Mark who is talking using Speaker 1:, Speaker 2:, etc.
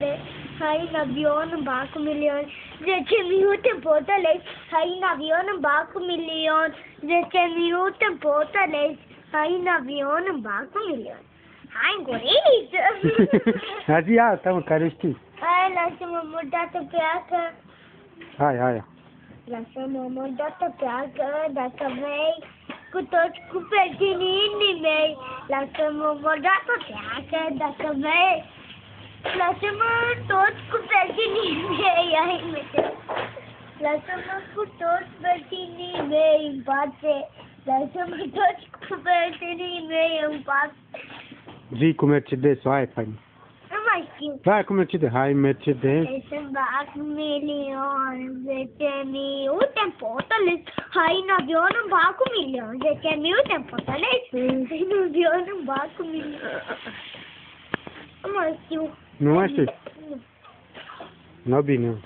Speaker 1: Hai avion baco milhões, gente minuto bota leite. Hai avion baco milhões, gente minuto bota leite. Hai avion baco milhões. Hai gorila.
Speaker 2: Haji आ तब करिस्ती
Speaker 1: Hai lasse moda to प्यार
Speaker 2: हाय
Speaker 1: lasse moda to प्यार dessa vez que pequenininho meio lasse moda to प्यार dessa vez lasse todos que pequenininho meio aí meu lasse todos pequenininho meio bate lasse todos que pequenininho meio bate
Speaker 2: जी को Mercedes vai pai
Speaker 1: mas que
Speaker 2: vai com Mercedes hai Mercedes
Speaker 1: esse barco milhões, mil tempo, talvez. Aí no avião não barco milhões, mil tempo, talvez. Aí no avião não barco milhões. Mas que
Speaker 2: não é assim não vi não